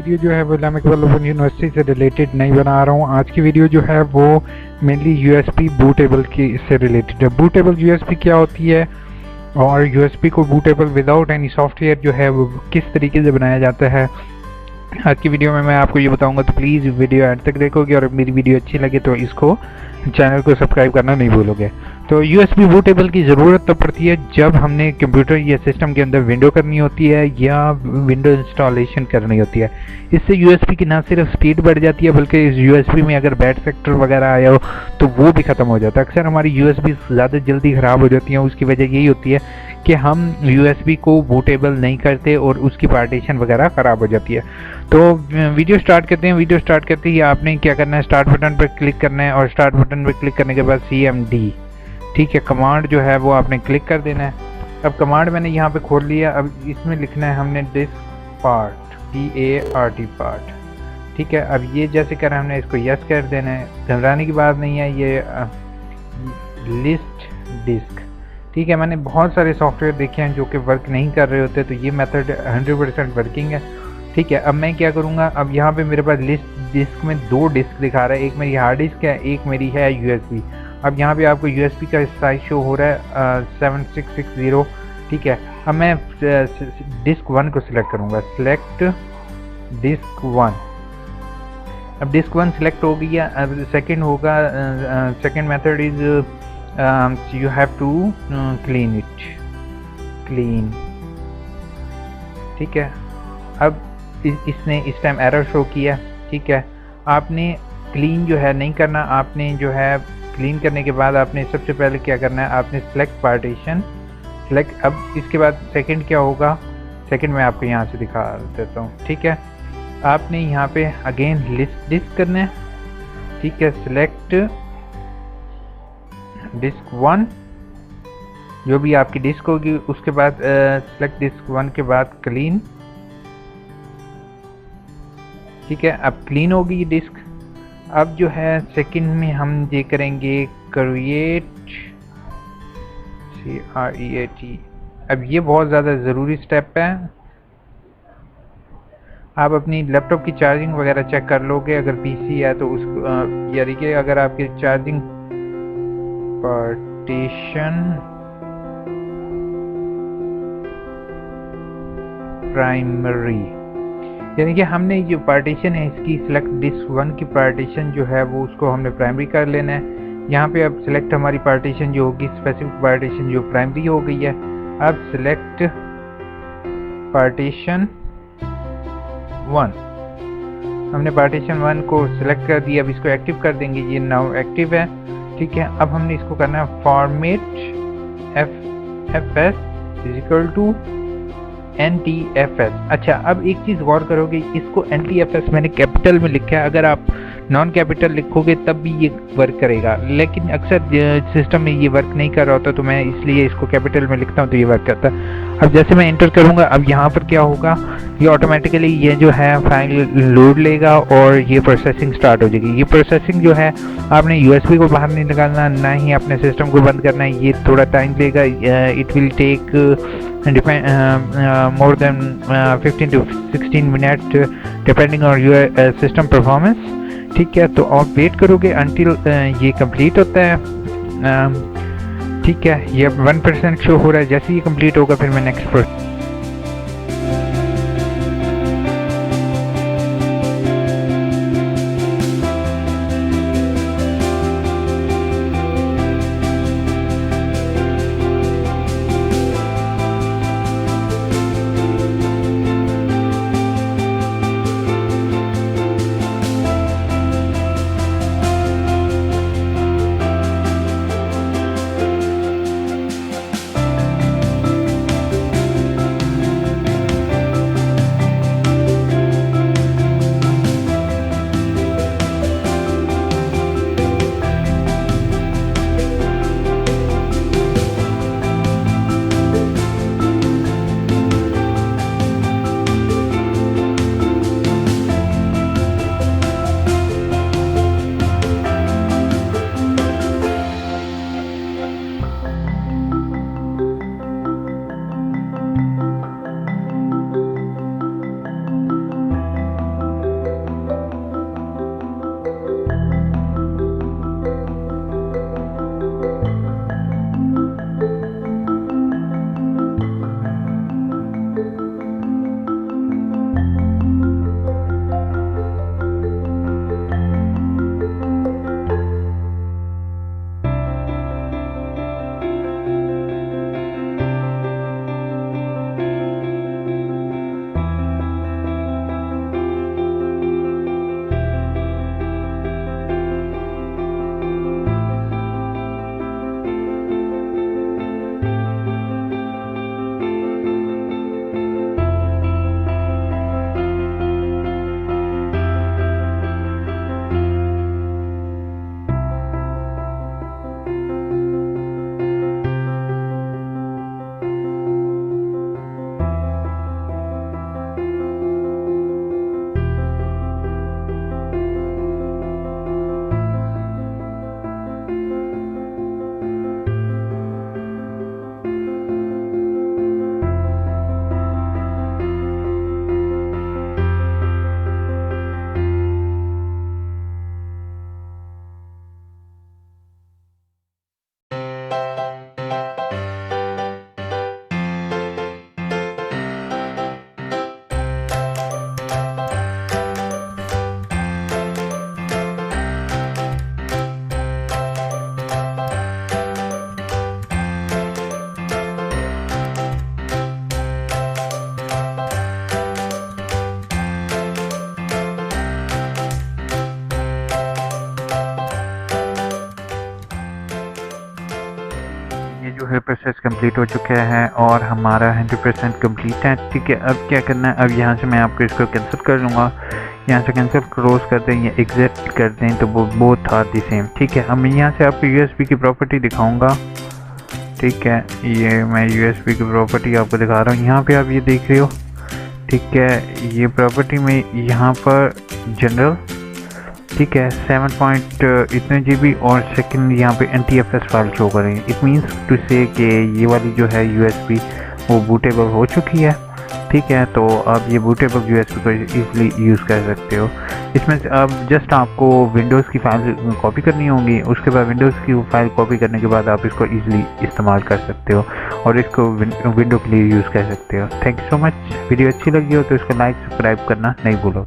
Video जो है वो इस्लामिक ओपन यूनिवर्सिटी से रिलेटेड नहीं बना रहा हूँ। आज की वीडियो जो है वो मेनली यूएसबी बूटेबल की से रिलेटेड है। बूटेबल यूएसबी क्या होती है और यूएसबी को बूटेबल विदाउट एनी सॉफ्टवेयर जो है वो किस तरीके से बनाया जाता है, आज की वीडियो में मैं आपको ये बताऊंगा। तो प्लीज़ वीडियो एंड तक देखोगे और मेरी वीडियो अच्छी लगे तो इसको चैनल को सब्सक्राइब करना नहीं भूलोगे। तो यूएसबी बूटेबल की ज़रूरत तब पड़ती है जब हमने कंप्यूटर या सिस्टम के अंदर विंडो करनी होती है या विंडो इंस्टॉलेशन करनी होती है। इससे यूएसबी की ना सिर्फ स्पीड बढ़ जाती है बल्कि इस यूएसबी में अगर बैड फैक्टर वगैरह आया हो तो वो भी ख़त्म हो जाता है। अक्सर हमारी यूएसबी ज़्यादा जल्दी ख़राब हो जाती हैं, उसकी वजह यही होती है कि हम यूएसबी को बूटेबल नहीं करते और उसकी पार्टीशन वगैरह ख़राब हो जाती है। तो वीडियो स्टार्ट करते हैं। वीडियो स्टार्ट करते ही आपने क्या करना है, स्टार्ट बटन पर क्लिक करना है और स्टार्ट बटन पर क्लिक करने के बाद CMD, ठीक है, कमांड जो है वो आपने क्लिक कर देना है। अब कमांड मैंने यहाँ पे खोल लिया। अब इसमें लिखना है हमने डिस्क पार्ट, PART पार्ट, ठीक है। अब ये जैसे कर हमने इसको यस कर देना है, घबराने की बात नहीं है। ये लिस्ट डिस्क, ठीक है। मैंने बहुत सारे सॉफ्टवेयर देखे हैं जो कि वर्क नहीं कर रहे होते, तो ये मेथड 100% वर्किंग है, ठीक है। अब मैं क्या करूँगा, अब यहाँ पे मेरे पास लिस्ट डिस्क में 2 डिस्क दिखा रहा है, एक मेरी हार्ड डिस्क है, एक मेरी है USB। अब यहाँ पे आपको USB का साइज शो हो रहा है 7660, ठीक है। अब मैं डिस्क 1 को सिलेक्ट करूँगा, सिलेक्ट डिस्क 1। अब डिस्क 1 सिलेक्ट हो गया। अब सेकंड होगा, second method is you have to clean it, clean, ठीक है। अब इसने इस टाइम एरर शो किया, ठीक है। आपने क्लीन जो है नहीं करना, आपने जो है क्लीन करने के बाद आपने सबसे पहले क्या करना है, आपने सेलेक्ट पार्टीशन, सेलेक्ट। अब इसके बाद सेकंड क्या होगा, सेकंड मैं आपको यहाँ से दिखा देता हूँ, ठीक है। आपने यहाँ पे अगेन लिस्ट डिस्क करना है, ठीक है। सिलेक्ट डिस्क 1 जो भी आपकी डिस्क होगी, उसके बाद सेलेक्ट डिस्क 1 के बाद क्लीन, ठीक है। अब क्लीन होगी ये डिस्क। अब जो है सेकंड में हम ये करेंगे क्रिएट, CREAT। अब ये बहुत ज़्यादा ज़रूरी स्टेप है। आप अपनी लैपटॉप की चार्जिंग वगैरह चेक कर लोगे, अगर PC है तो उसको यानी कि अगर आपकी चार्जिंग पार्टीशन प्राइमरी, यानी कि हमने जो पार्टीशन है इसकी सिलेक्ट डिस्क 1 की पार्टीशन जो है वो उसको हमने प्राइमरी कर लेना है। यहाँ पे अब सिलेक्ट हमारी पार्टीशन जो होगी, स्पेसिफिक पार्टीशन जो प्राइमरी हो गई है। अब सिलेक्ट पार्टीशन 1, हमने पार्टीशन 1 को सिलेक्ट कर दिया। अब इसको एक्टिव कर देंगे, ये नाउ एक्टिव है, ठीक है। अब हमने इसको करना है फॉर्मेट FFS NTFS। अच्छा, अब एक चीज़ गौर करोगे, इसको NTFS मैंने कैपिटल में लिखा है, अगर आप नॉन कैपिटल लिखोगे तब भी ये वर्क करेगा, लेकिन अक्सर सिस्टम में ये वर्क नहीं कर रहा होता, तो मैं इसलिए इसको कैपिटल में लिखता हूँ तो ये वर्क करता है। अब जैसे मैं एंटर करूँगा, अब यहाँ पर क्या होगा, ये ऑटोमेटिकली ये जो है फाइल लोड लेगा और ये प्रोसेसिंग स्टार्ट हो जाएगी। ये प्रोसेसिंग जो है आपने USB को बाहर नहीं निकालना, ना ही अपने सिस्टम को बंद करना है, ये थोड़ा टाइम लेगा। It will take more than 15 to 16 minutes depending on your system performance, ठीक है। तो आप वेट करोगे until ये कंप्लीट होता है, ठीक है। ये 1% शो हो रहा है, जैसे ये कंप्लीट होगा फिर मैं नेक्स्ट प्रोसेस। जो है प्रोसेस कंप्लीट हो चुका है और हमारा 100% कंप्लीट है। ठीक है, अब क्या करना है, अब यहाँ से मैं आपको इसको कैंसिल कर लूँगा, यहाँ से कैंसिल क्लोज कर दें या एग्जिट कर दें तो वो बोथ आर द सेम। ठीक है, अब मैं यहाँ से आपको यूएसबी की प्रॉपर्टी दिखाऊंगा। ठीक है, ये मैं यूएसबी की प्रॉपर्टी आपको दिखा रहा हूँ, यहाँ पे आप ये देख रहे हो। ठीक है, ये प्रॉपर्टी में यहाँ पर जनरल, ठीक है, 7 पॉइंट इतने GB और सेकंड यहाँ पे NTFS फाइल शो करें। इट मीन्स टू से कि ये वाली जो है USB वो बूटेबल हो चुकी है। ठीक है, तो आप ये बूटेबल USB को इजीली यूज़ कर सकते हो। इसमें से अब जस्ट आपको विंडोज़ की फाइल कॉपी करनी होगी, उसके बाद विंडोज़ की फाइल कॉपी करने के बाद आप इसको इजीली इस्तेमाल कर सकते हो और इसको विंडो के लिए यूज़ कर सकते हो। Thank you so much. Video अच्छी लगी हो तो इसको लाइक सब्सक्राइब करना नहीं भूलो।